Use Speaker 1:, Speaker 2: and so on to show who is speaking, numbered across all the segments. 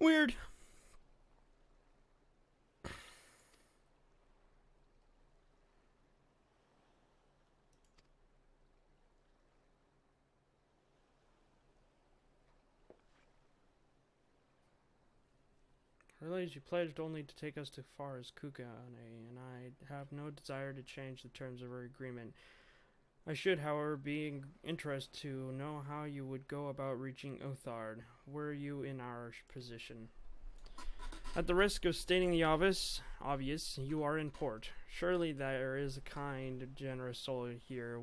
Speaker 1: Weird. I realize you pledged only to take us to far as Kugane, and I have no desire to change the terms of our agreement. I should, however, be interested to know how you would go about reaching Othard, were you in our position. At the risk of stating the obvious, you are in port. Surely there is a kind, generous soul here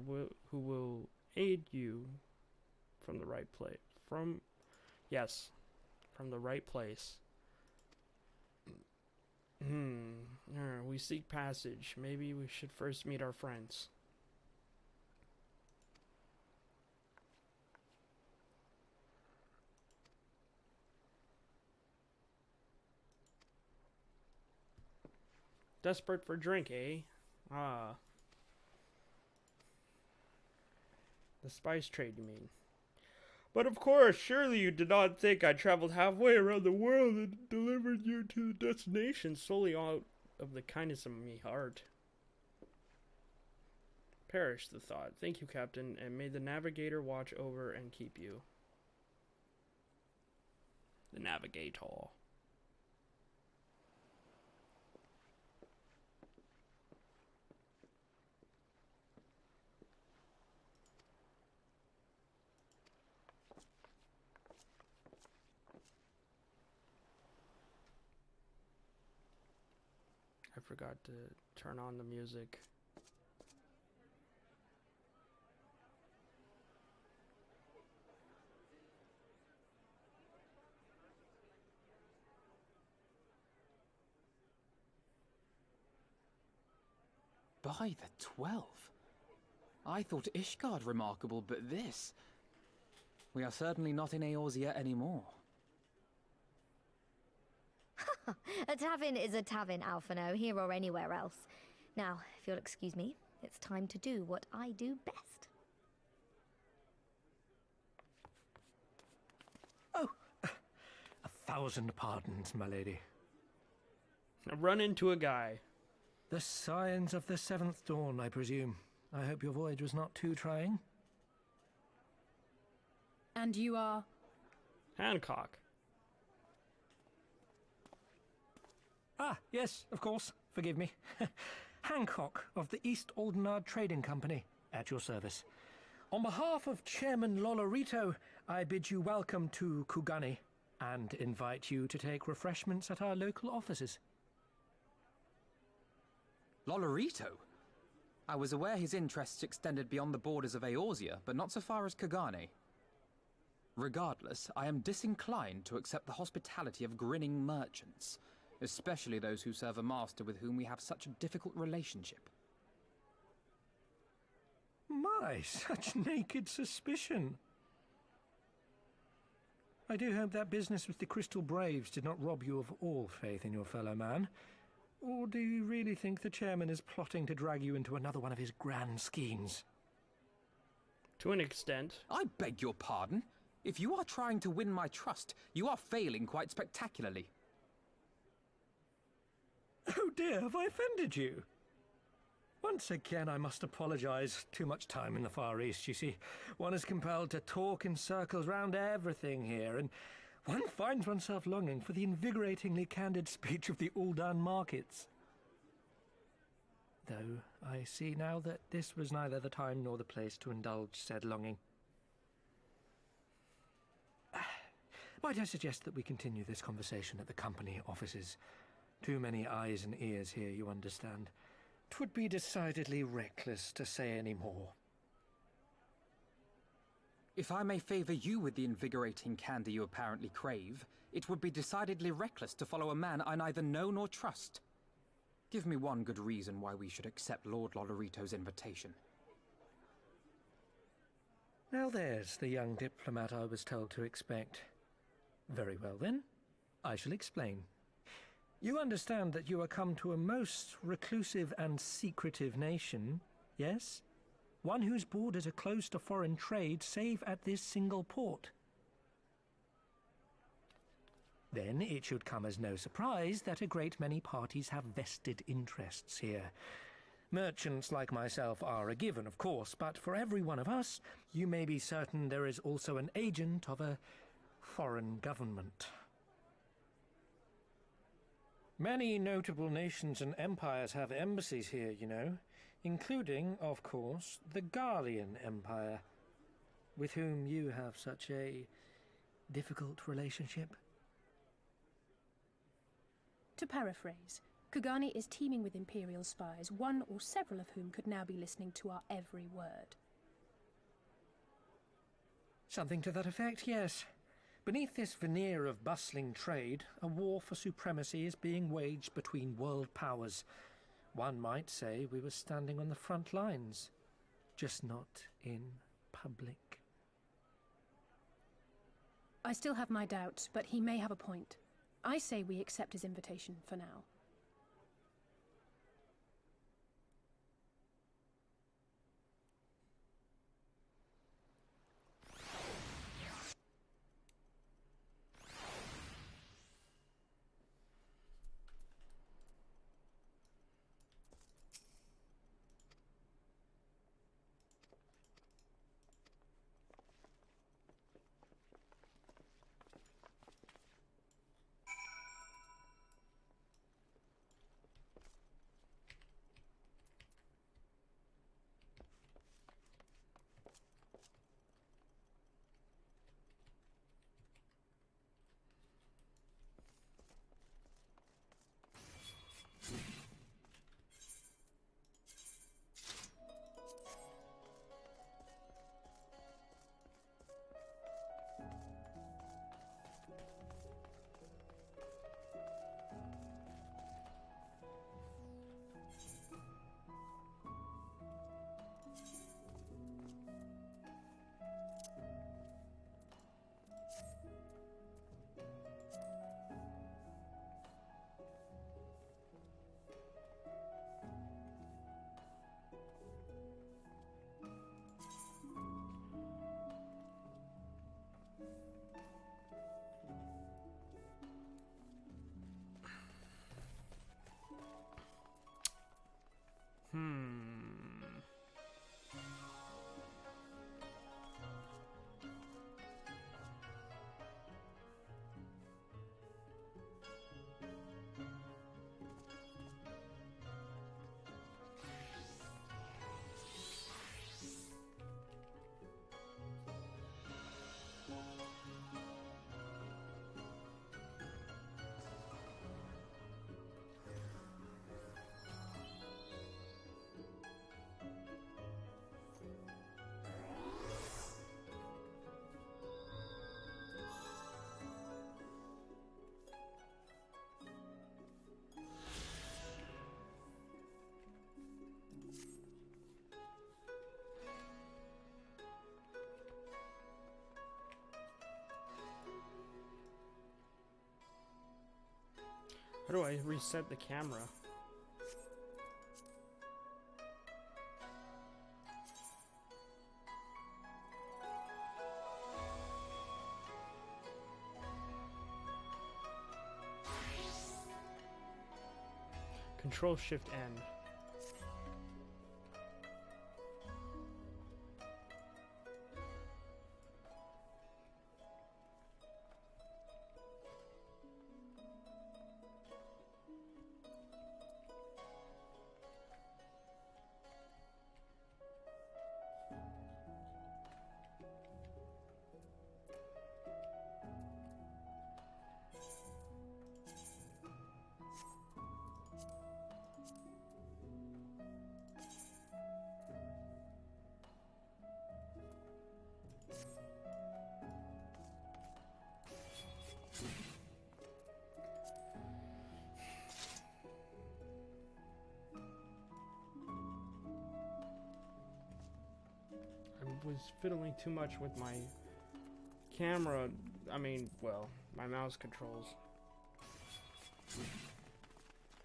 Speaker 1: who will aid you from the right place. From the right place. We seek passage. Maybe we should first meet our friends. Desperate for drink, eh? Ah. The spice trade, you mean? But of course, surely you did not think I traveled halfway around the world and delivered you to the destination solely out of the kindness of me heart. Perish the thought. Thank you, Captain, and may the Navigator watch over and keep you. The Navigator. I forgot to turn on the music.
Speaker 2: By the 12. I thought Ishgard remarkable, but this... We are certainly not in Eorzea anymore.
Speaker 3: A tavern is a tavern, Alphino, here or anywhere else. Now, if you'll excuse me, it's time to do what I do best.
Speaker 4: Oh, 1,000 pardons, my lady.
Speaker 1: I run into a guy.
Speaker 4: The signs of the 7th dawn, I presume. I hope your voyage was not too trying.
Speaker 5: And you are?
Speaker 1: Hancock.
Speaker 4: Ah, yes, of course. Forgive me. Hancock of the East Aldenard Trading Company, at your service. On behalf of Chairman Lolorito, I bid you welcome to Kugane and invite you to take refreshments at our local offices.
Speaker 2: Lolorito? I was aware his interests extended beyond the borders of Eorzea, but not so far as Kugane. Regardless, I am disinclined to accept the hospitality of grinning merchants, especially those who serve a master with whom we have such a difficult relationship.
Speaker 4: My, such naked suspicion. I do hope that business with the Crystal Braves did not rob you of all faith in your fellow man. Or do you really think the chairman is plotting to drag you into another one of his grand schemes?
Speaker 1: To an extent.
Speaker 2: I beg your pardon. If you are trying to win my trust, you are failing quite spectacularly.
Speaker 4: Oh dear, have I offended you? Once again, I must apologize. Too much time in the Far East, you see. One is compelled to talk in circles round everything here, and one finds oneself longing for the invigoratingly candid speech of the Uldan markets. Though I see now that this was neither the time nor the place to indulge said longing. Might I suggest that we continue this conversation at the company offices? Too many eyes and ears here, you understand. 'Twould be decidedly reckless to say any more.
Speaker 2: If I may favor you with the invigorating candy you apparently crave, it would be decidedly reckless to follow a man I neither know nor trust. Give me one good reason why we should accept Lord Lolorito's invitation.
Speaker 4: Now there's the young diplomat I was told to expect. Very well then, I shall explain. You understand that you are come to a most reclusive and secretive nation, yes? One whose borders are closed to foreign trade save at this single port. Then it should come as no surprise that a great many parties have vested interests here. Merchants like myself are a given, of course, but for every one of us, you may be certain there is also an agent of a foreign government. Many notable nations and empires have embassies here, you know, including, of course, the Guardian Empire, with whom you have such a difficult relationship.
Speaker 5: To paraphrase, Kugani is teeming with Imperial spies, one or several of whom could now be listening to our every word.
Speaker 4: Something to that effect, yes. Beneath this veneer of bustling trade, a war for supremacy is being waged between world powers. One might say we were standing on the front lines, just not in public.
Speaker 5: I still have my doubts, but he may have a point. I say we accept his invitation for now.
Speaker 1: How do I reset the camera? Control Shift N. I was fiddling too much with my camera, well, my mouse controls,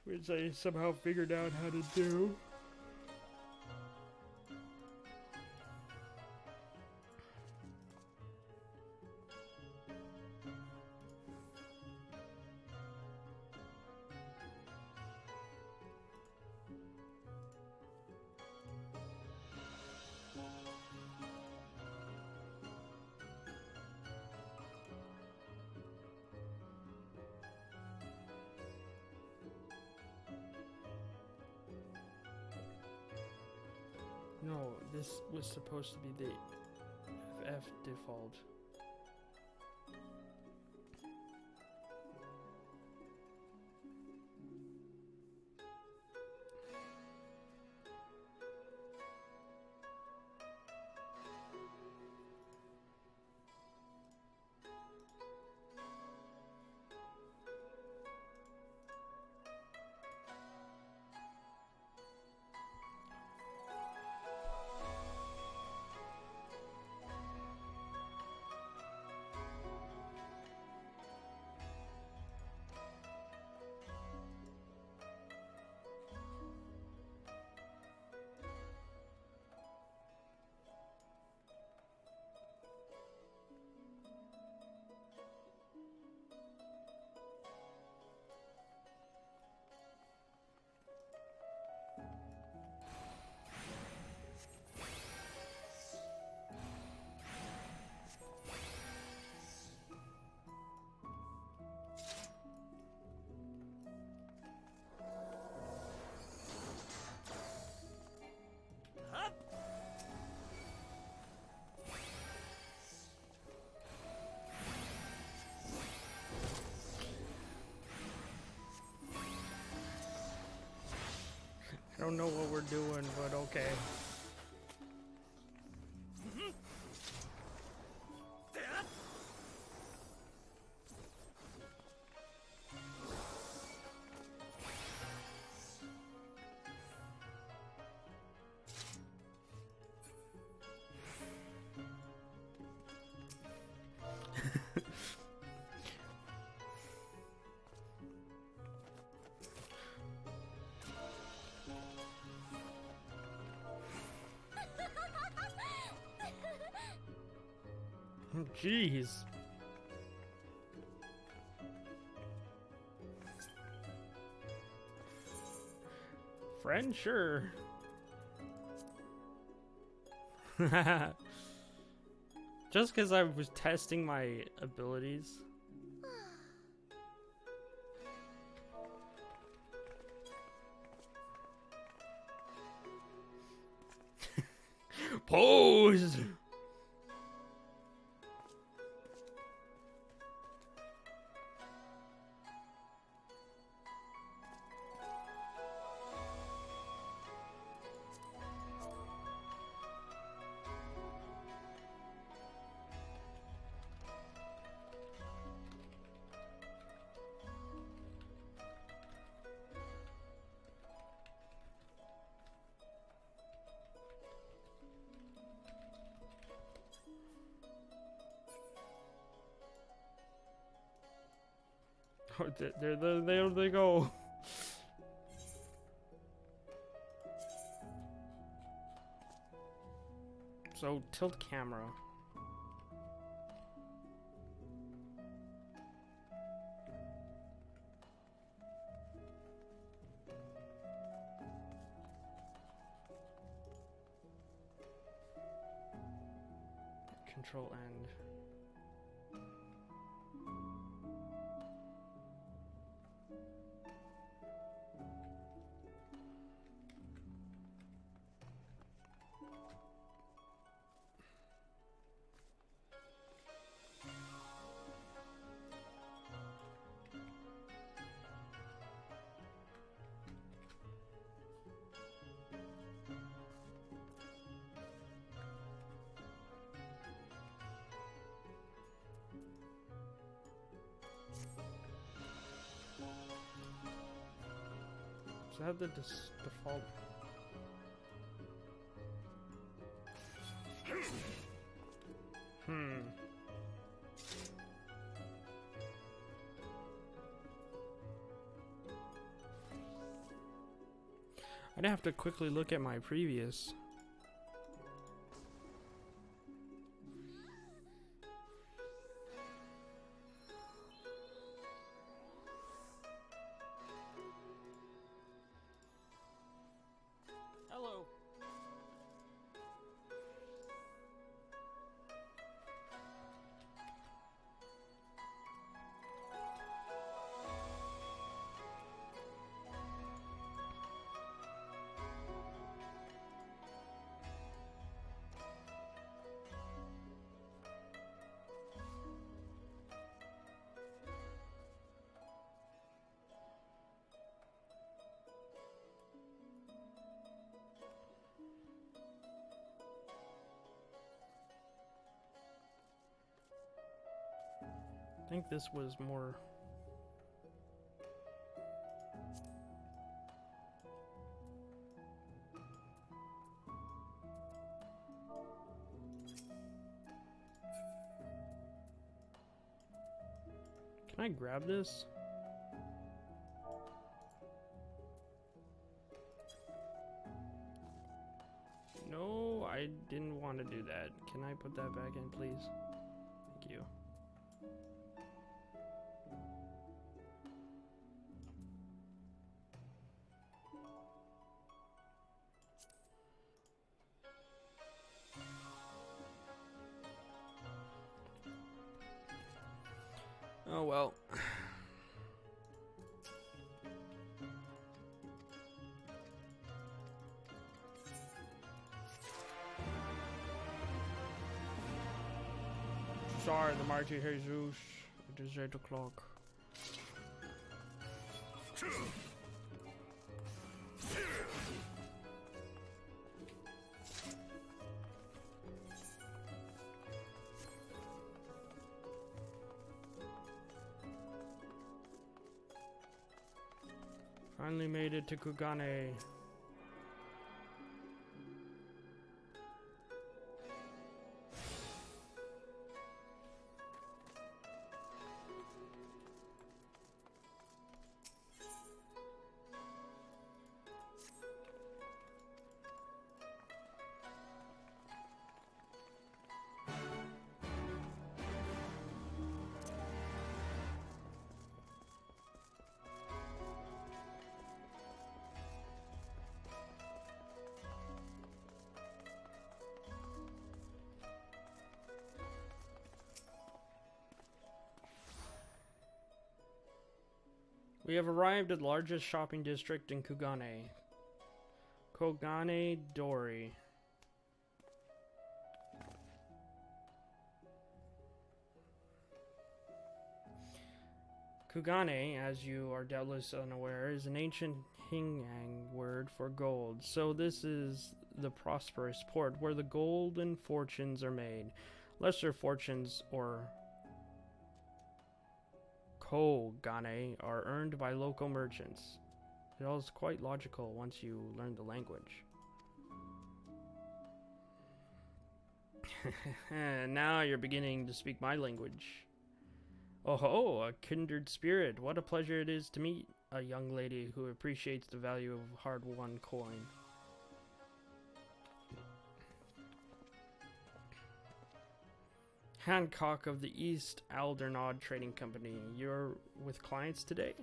Speaker 1: which I somehow figured out how to do. No, this was supposed to be the FF default. I don't know what we're doing, but okay. Jeez. Friend, sure. Just because I was testing my abilities. Pose! Oh, there they go. So, tilt camera. Control end. Does it have the default? I'd have to quickly look at my previous. Hello. I think this was more... Can I grab this? No, I didn't want to do that. Can I put that back in, please? Thank you. Oh well. Sorry, the mighty Haysoos. It is 8 o'clock. Finally made it to Kugane. We have arrived at the largest shopping district in Kugane. Kogane Dori. Kugane, as you are doubtless unaware, is an ancient Hingyang word for gold. So this is the prosperous port where the golden fortunes are made. Lesser fortunes, or Kogane, are earned by local merchants. It all is quite logical once you learn the language. Now you're beginning to speak my language. Oh ho, a kindred spirit. What a pleasure it is to meet a young lady who appreciates the value of hard-won coin. Hancock of the East Aldernod Trading Company. You're with clients today?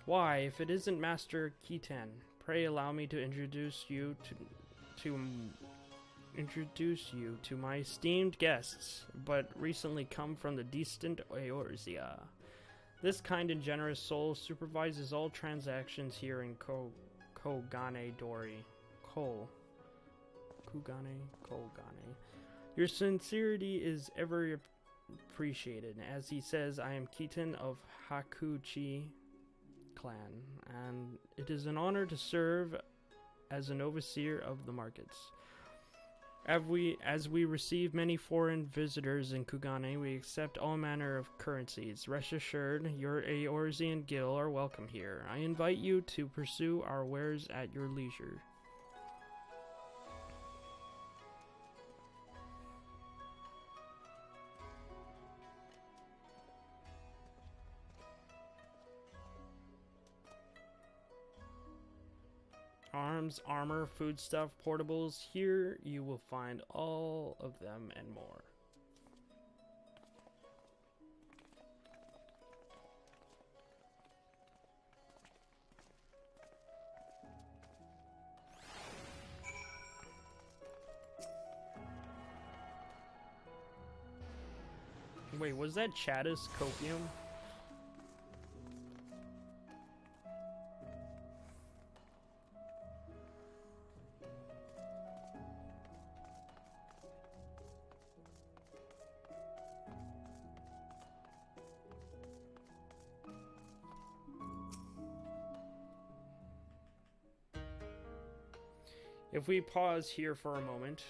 Speaker 1: Why, if it isn't Master Keaton, pray allow me to introduce you to my esteemed guests, but recently come from the distant Eorzea. This kind and generous soul supervises all transactions here in Kogane Dori. Kugane. Your sincerity is ever appreciated. As he says, I am Keaton of Hakuchi clan, and it is an honor to serve as an overseer of the markets. As we receive many foreign visitors in Kugane, we accept all manner of currencies. Rest assured, your Eorzean guild are welcome here. I invite you to pursue our wares at your leisure. Arms, armor, foodstuff, portables. Here you will find all of them and more. Wait, was that Chattis Copium? If we pause here for a moment.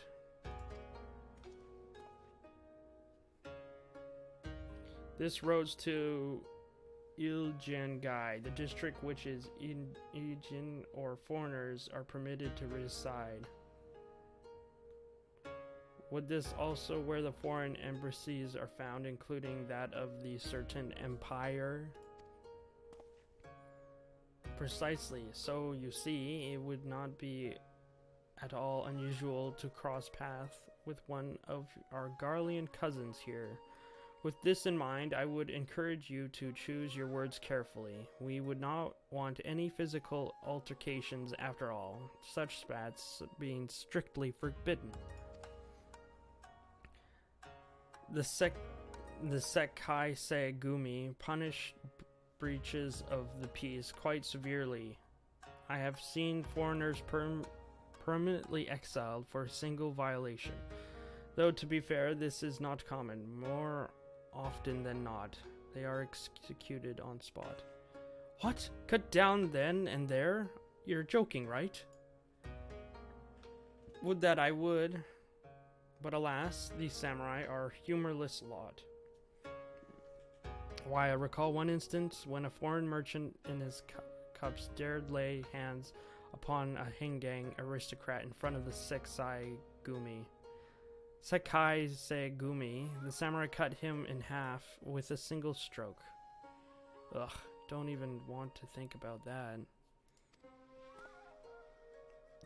Speaker 1: This roads to Iljangai, the district which is in Iljan or foreigners are permitted to reside. Would this also where the foreign embassies are found, including that of the certain empire? Precisely. So you see, it would not be at all unusual to cross paths with one of our Garlean cousins here. With this in mind, I would encourage you to choose your words carefully. We would not want any physical altercations after all, such spats being strictly forbidden. The Sekai Segumi punish breaches of the peace quite severely. I have seen foreigners permanently exiled for a single violation. Though to be fair, this is not common. More often than not, they are executed on spot. What? Cut down then and there? You're joking, right? Would that I would. But alas, these samurai are a humorless lot. Why, I recall one instance when a foreign merchant in his cups dared lay hands upon a Hingang aristocrat in front of the Sekai Segumi. The samurai cut him in half with a single stroke. Ugh, don't even want to think about that.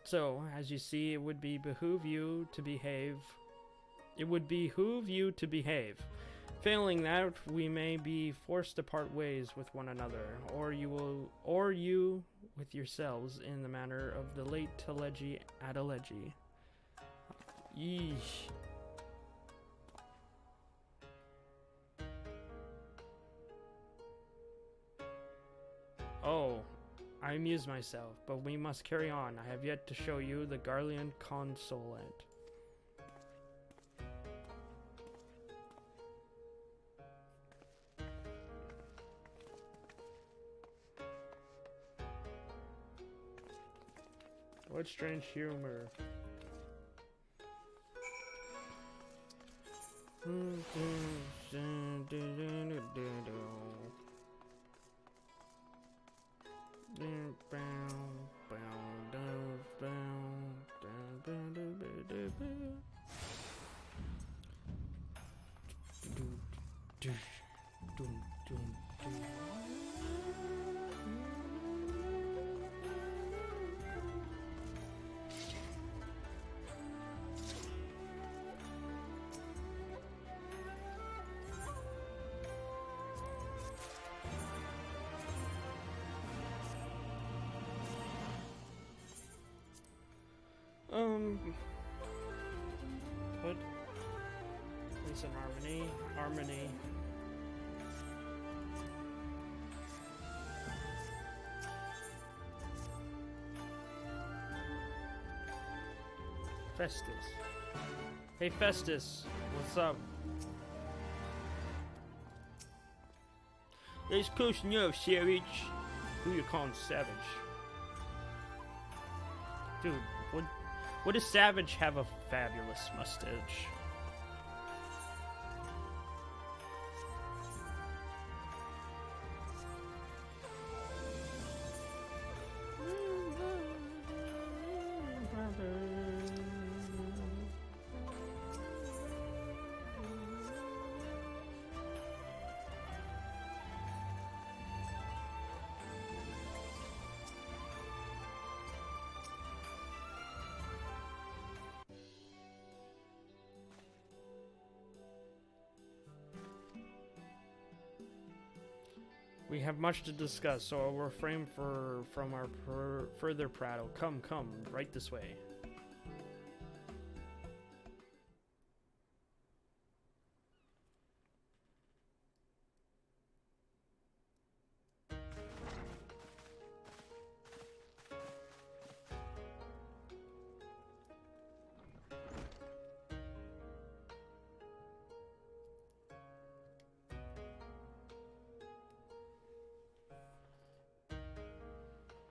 Speaker 1: So, as you see, it would behoove you to behave. Failing that, we may be forced to part ways with one another, or you with yourselves in the manner of the late Teleji Adeleji. Yeesh. Oh, I amuse myself, but we must carry on. I have yet to show you the Garlean consulate. What strange humor. What? It's an harmony. Festus. Hey Festus, what's up? It's close enough, Savage. Who you calling Savage? Dude, what does Savage have a fabulous mustache? We have much to discuss, so I'll refrain from our further prattle. Come, right this way.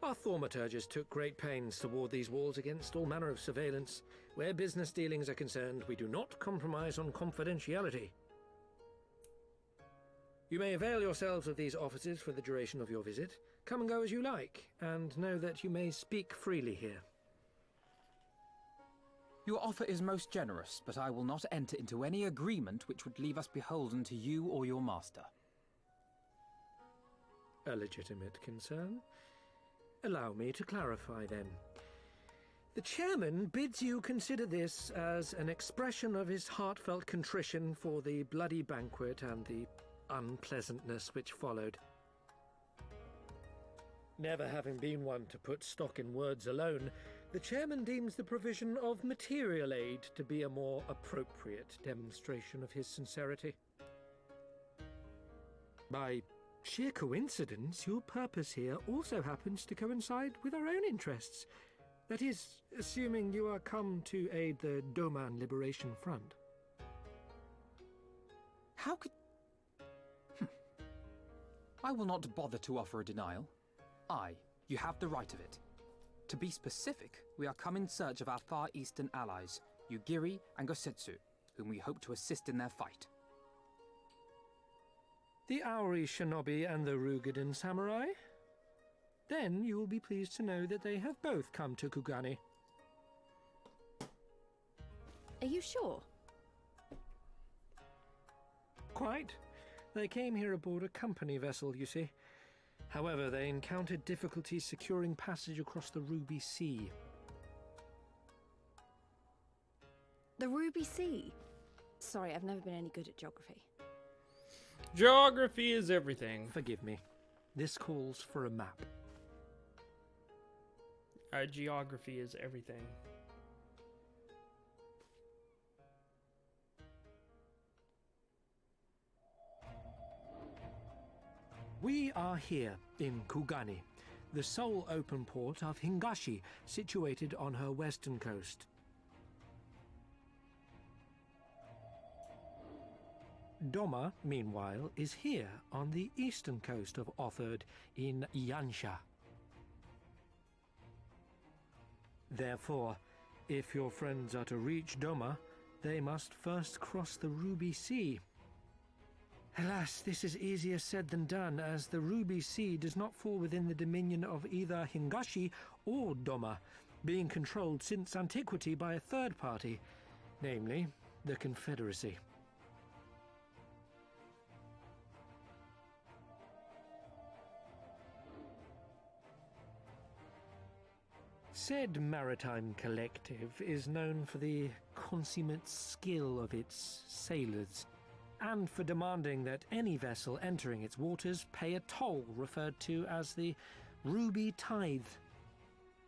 Speaker 4: Our thaumaturges took great pains to ward these walls against all manner of surveillance. Where business dealings are concerned, we do not compromise on confidentiality. You may avail yourselves of these offices for the duration of your visit. Come and go as you like, and know that you may speak freely here.
Speaker 2: Your offer is most generous, but I will not enter into any agreement which would leave us beholden to you or your master.
Speaker 4: A legitimate concern. Allow me to clarify then. The chairman bids you consider this as an expression of his heartfelt contrition for the bloody banquet and the unpleasantness which followed. Never having been one to put stock in words alone, the chairman deems the provision of material aid to be a more appropriate demonstration of his sincerity. By sheer coincidence, your purpose here also happens to coincide with our own interests. That is, assuming you are come to aid the Doman Liberation Front.
Speaker 2: How could... I will not bother to offer a denial. You have the right of it. To be specific, we are come in search of our Far Eastern allies, Yugiri and Gosetsu, whom we hope to assist in their fight.
Speaker 4: The Aori Shinobi and the Rugadan Samurai? Then you will be pleased to know that they have both come to Kugani.
Speaker 6: Are you sure?
Speaker 4: Quite. They came here aboard a company vessel, you see. However, they encountered difficulties securing passage across the Ruby Sea.
Speaker 6: The Ruby Sea? Sorry, I've never been any good at geography.
Speaker 1: Geography is everything.
Speaker 4: Forgive me. This calls for a map.
Speaker 1: Geography is everything.
Speaker 4: We are here in Kugani, the sole open port of Hingashi, situated on her western coast. Doma, meanwhile, is here on the eastern coast of Otherd in Yansha. Therefore, if your friends are to reach Doma, they must first cross the Ruby Sea. Alas, this is easier said than done, as the Ruby Sea does not fall within the dominion of either Hingashi or Doma, being controlled since antiquity by a third party, namely the Confederacy. Said maritime collective is known for the consummate skill of its sailors, and for demanding that any vessel entering its waters pay a toll referred to as the Ruby Tithe.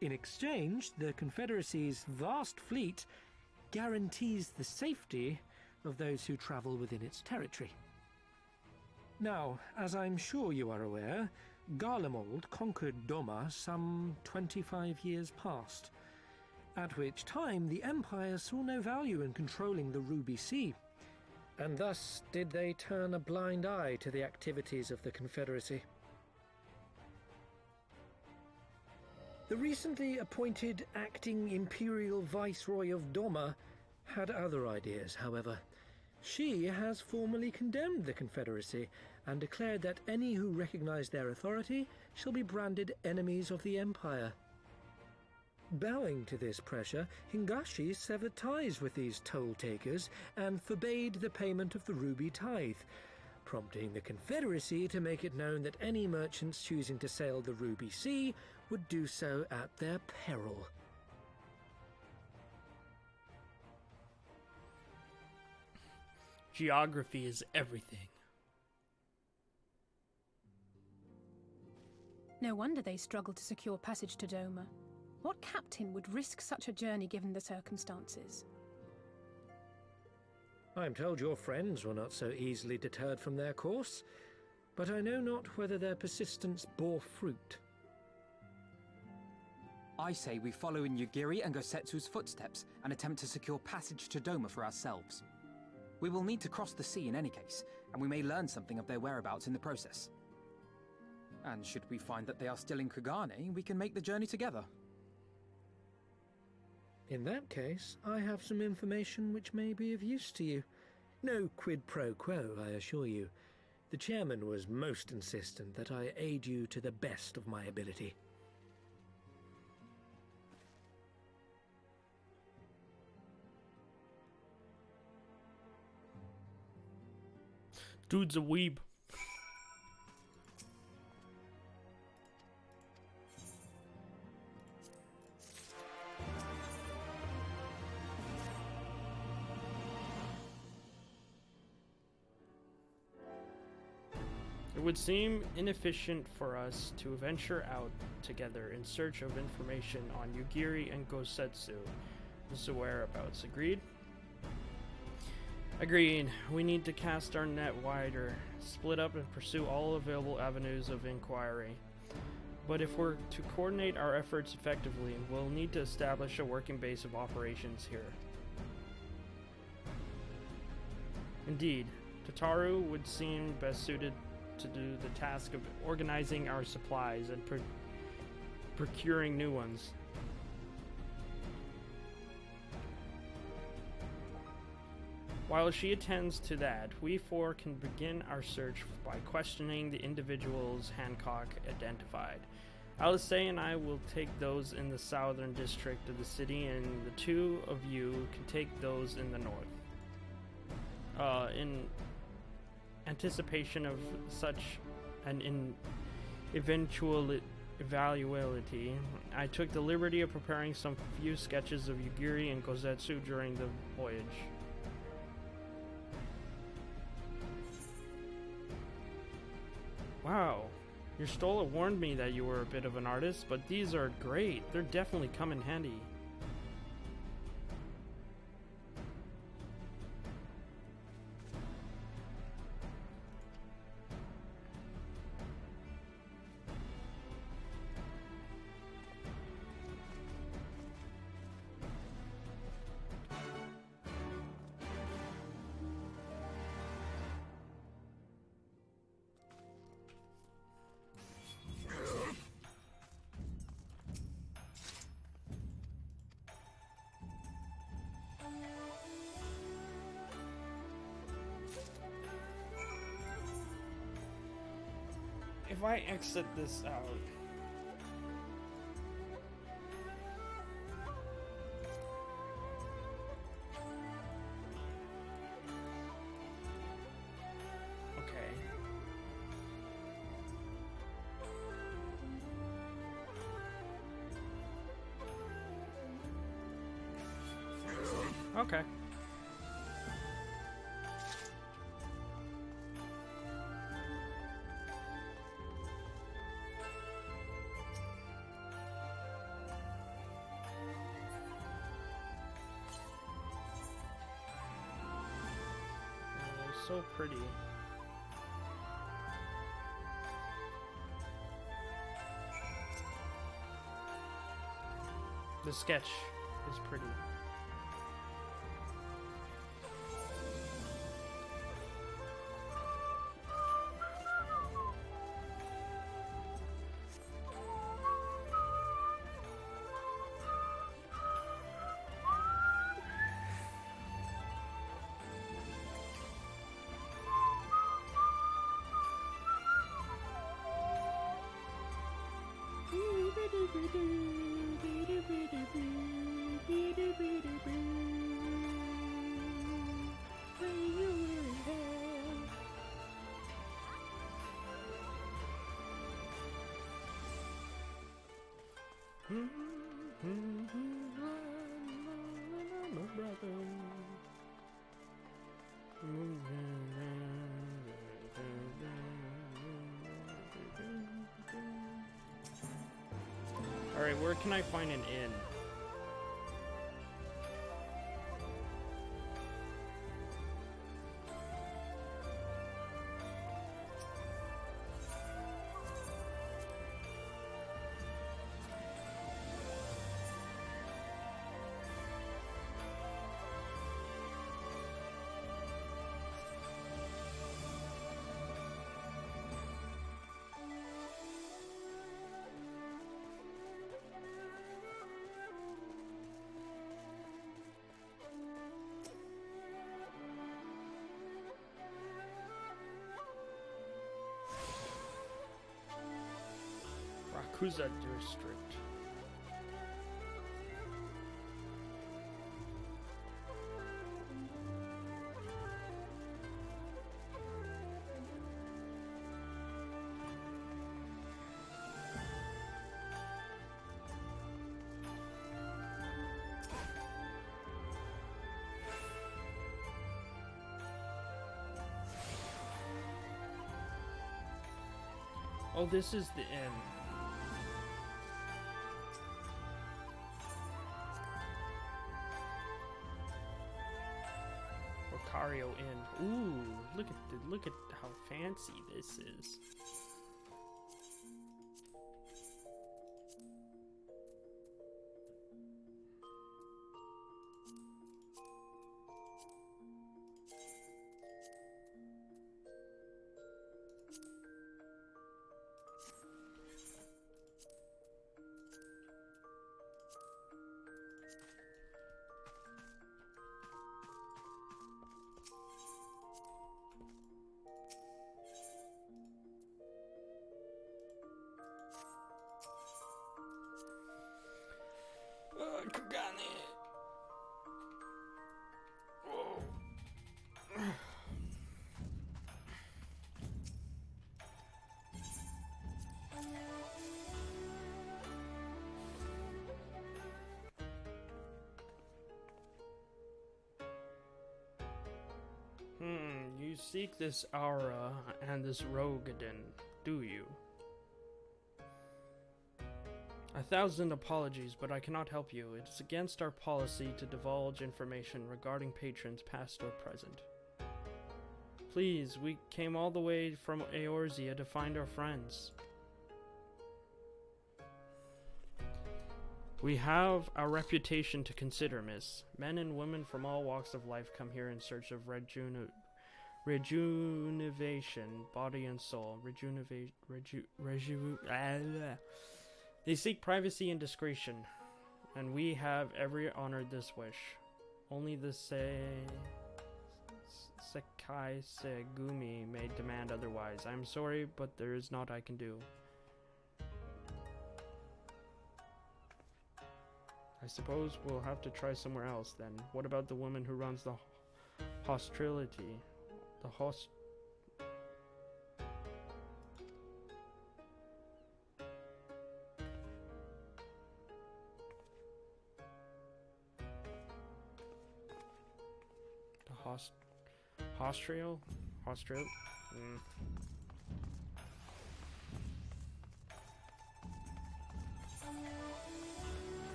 Speaker 4: In exchange, the Confederacy's vast fleet guarantees the safety of those who travel within its territory. Now, as I'm sure you are aware, Garlemald conquered Doma some 25 years past, at which time the Empire saw no value in controlling the Ruby Sea, and thus did they turn a blind eye to the activities of the Confederacy. The recently appointed acting Imperial Viceroy of Doma had other ideas, however. She has formally condemned the Confederacy and declared that any who recognize their authority shall be branded enemies of the Empire. Bowing to this pressure, Hingashi severed ties with these toll-takers and forbade the payment of the Ruby Tithe, prompting the Confederacy to make it known that any merchants choosing to sail the Ruby Sea would do so at their peril.
Speaker 1: Geography is everything.
Speaker 5: No wonder they struggled to secure passage to Doma. What captain would risk such a journey given the circumstances?
Speaker 4: I am told your friends were not so easily deterred from their course, but I know not whether their persistence bore fruit.
Speaker 2: I say we follow in Yugiri and Gosetsu's footsteps and attempt to secure passage to Doma for ourselves. We will need to cross the sea in any case, and we may learn something of their whereabouts in the process. And should we find that they are still in Kugane, we can make the journey together.
Speaker 4: In that case, I have some information which may be of use to you. No quid pro quo, I assure you. The chairman was most insistent that I aid you to the best of my ability.
Speaker 1: Dude's a weeb. It would seem inefficient for us to venture out together in search of information on Yugiri and Gosetsu. The whereabouts. Agreed? Agreed. We need to cast our net wider, split up and pursue all available avenues of inquiry. But if we're to coordinate our efforts effectively, we'll need to establish a working base of operations here. Indeed, Tataru would seem best suited to do the task of organizing our supplies and procuring new ones. While she attends to that, we four can begin our search by questioning the individuals Hancock identified. Alistair and I will take those in the southern district of the city, and the two of you can take those in the north. In anticipation of such an eventuality, I took the liberty of preparing some few sketches of Yugiri and Gosetsu during the voyage. Wow, your Stola warned me that you were a bit of an artist, but these are great. They're definitely come in handy. If I exit this out... Okay. Okay. So pretty. The sketch is pretty. Alright, where can I find an inn? Kuza District. Oh, this is the inn. Rocario Inn. Ooh, look at how fancy this is. Kugane. Whoa. You seek this aura and this Rogadin, do you? 1,000 apologies, but I cannot help you. It is against our policy to divulge information regarding patrons past or present. Please, we came all the way from Eorzea to find our friends. We have our reputation to consider, miss. Men and women from all walks of life come here in search of rejuvenation, body and soul. They seek privacy and discretion, and we have every honored this wish. Only the Sekai Segumi may demand otherwise. I am sorry, but there is naught I can do. I suppose we'll have to try somewhere else then. What about the woman who runs the hostility? The Hostrial? Hostrial?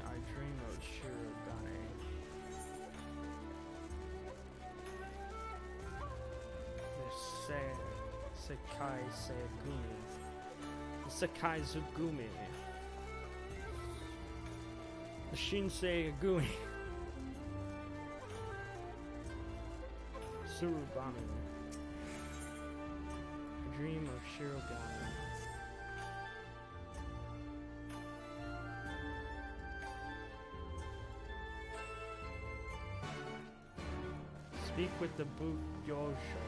Speaker 1: I dream of Shirogane. The Sekai Segumi. The Sekai Zugumi. The Shinsei Agui. Surubami. A dream of Shirogane. Speak with the Buyosho.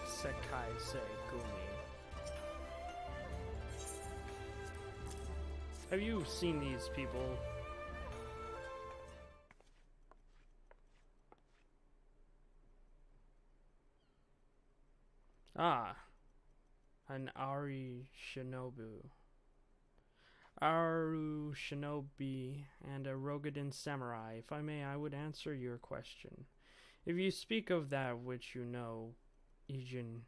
Speaker 1: Sekai Segumi. Have you seen these people? Ah, an Aru Shinobi, and a Rogadin samurai. If I may, I would answer your question. If you speak of that which you know, Ijin,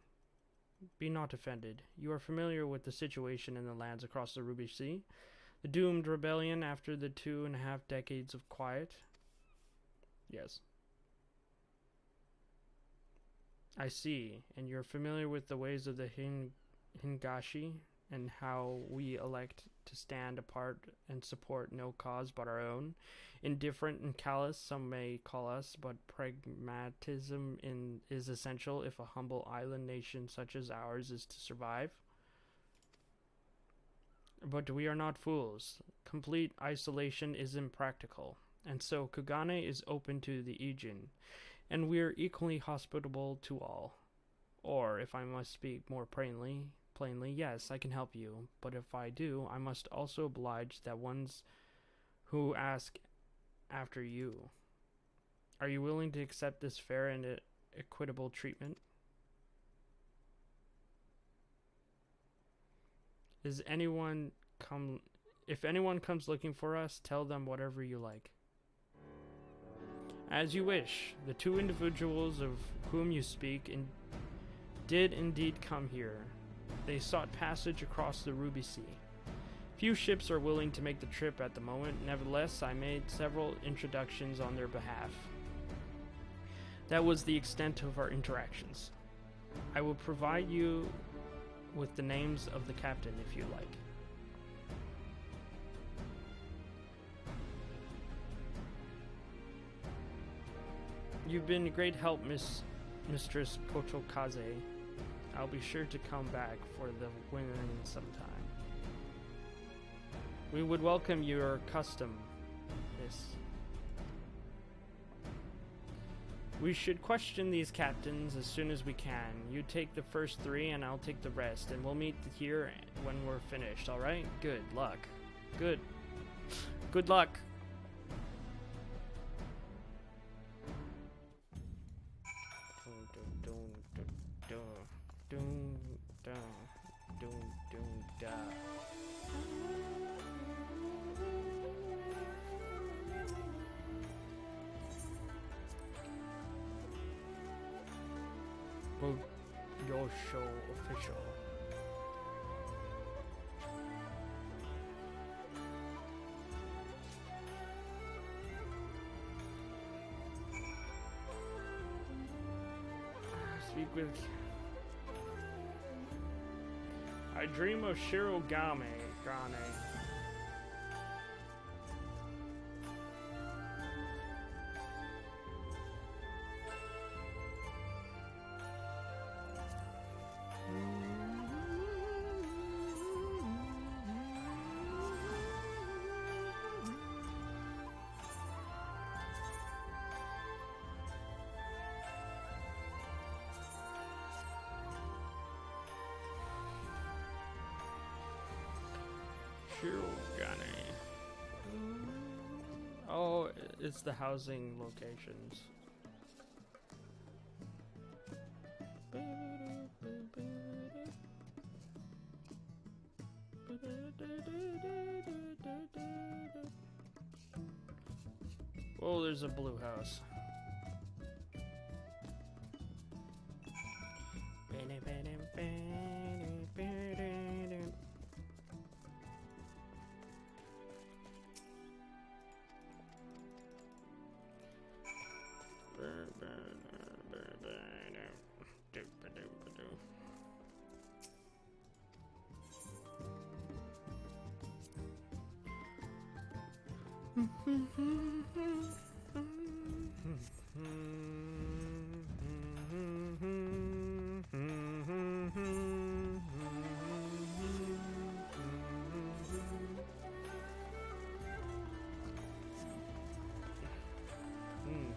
Speaker 1: be not offended. You are familiar with the situation in the lands across the Ruby Sea? The doomed rebellion after the 2.5 decades of quiet? Yes. I see, and you're familiar with the ways of the Hingashi and how we elect to stand apart and support no cause but our own. Indifferent and callous, some may call us, but pragmatism is essential if a humble island nation such as ours is to survive. But we are not fools. Complete isolation is impractical, and so Kugane is open to the Aegean, and we are equally hospitable to all. Or, if I must speak more plainly, yes, I can help you, but if I do, I must also oblige the ones who ask after you. Are you willing to accept this fair and equitable treatment? If anyone comes looking for us, tell them whatever you like. As you wish. The two individuals of whom you speak did indeed come here. They sought passage across the Ruby Sea. Few ships are willing to make the trip at the moment. Nevertheless, I made several introductions on their behalf. That was the extent of our interactions. I will provide you with the names of the captain if you like. You've been a great help, Mistress Kotokaze. I'll be sure to come back for the winning sometime. We would welcome your custom, miss. We should question these captains as soon as we can. You take the first 3 and I'll take the rest, and we'll meet here when we're finished, alright? Good luck. Good luck. Your show official. Speak with. I dream of Shirogane. Oh, it's the housing locations. Oh, there's a blue house.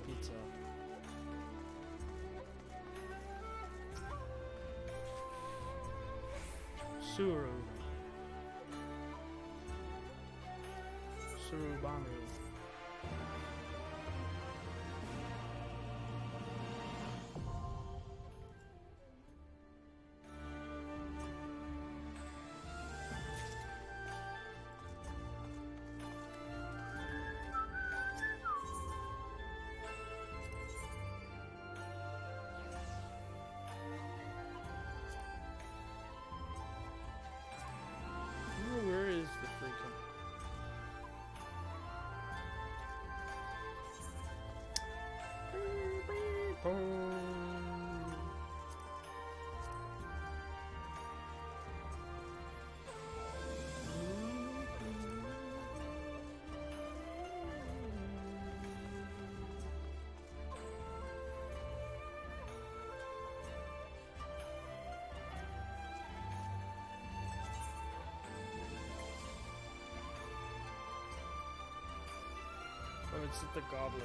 Speaker 1: Pizza. Surubami. Where is the freaking? Oh, it's at the goblet.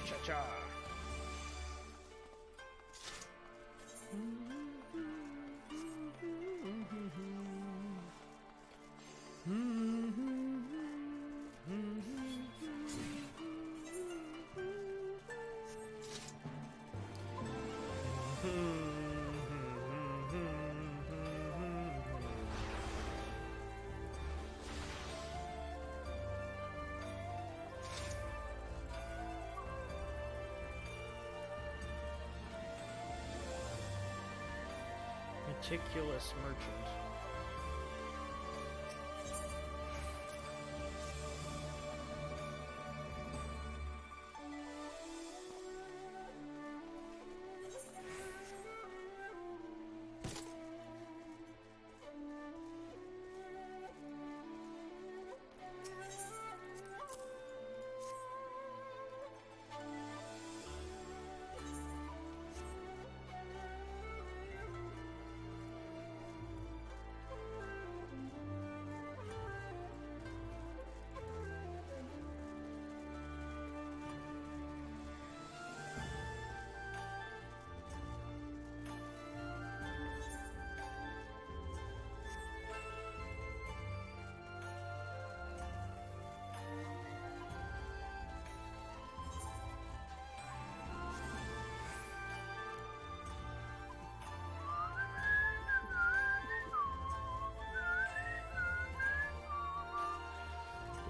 Speaker 1: Cha-cha. Meticulous merchant.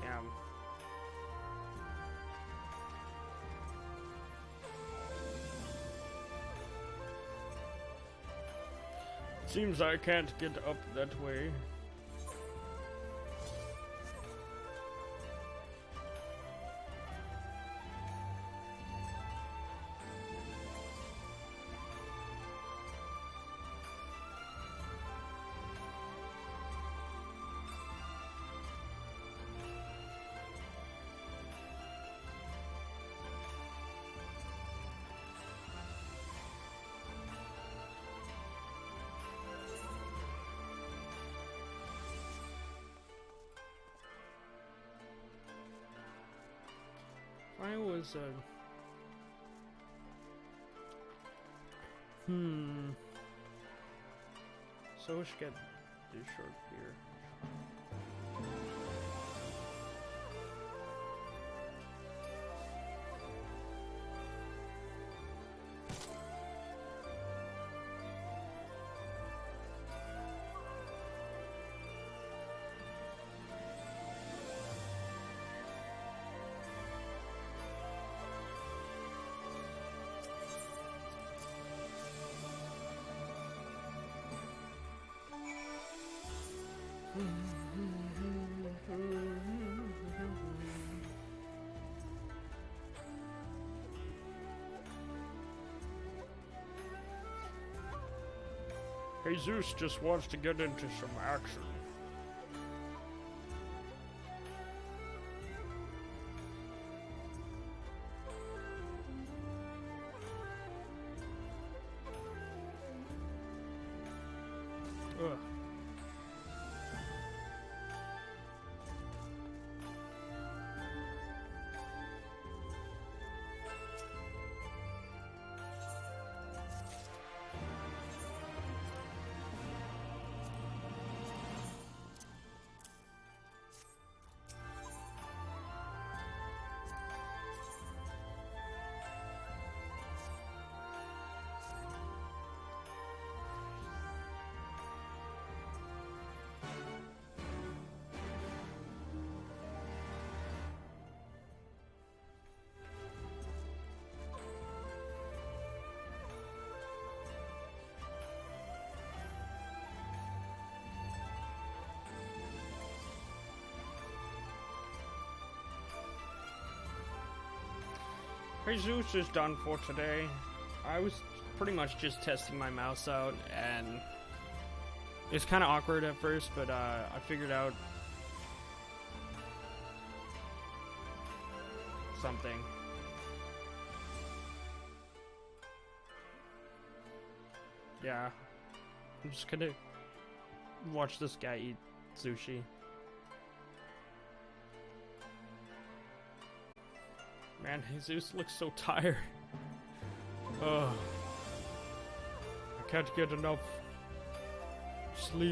Speaker 1: Damn. Seems I can't get up that way. I was so we should get this short here. Haysoos just wants to get into some action. Ugh. Haysoos is done for today. I was pretty much just testing my mouse out, and it's kind of awkward at first, but I figured out something. Yeah. I'm just gonna watch this guy eat sushi. Man, Jesus looks so tired. Ugh. I can't get enough sleep.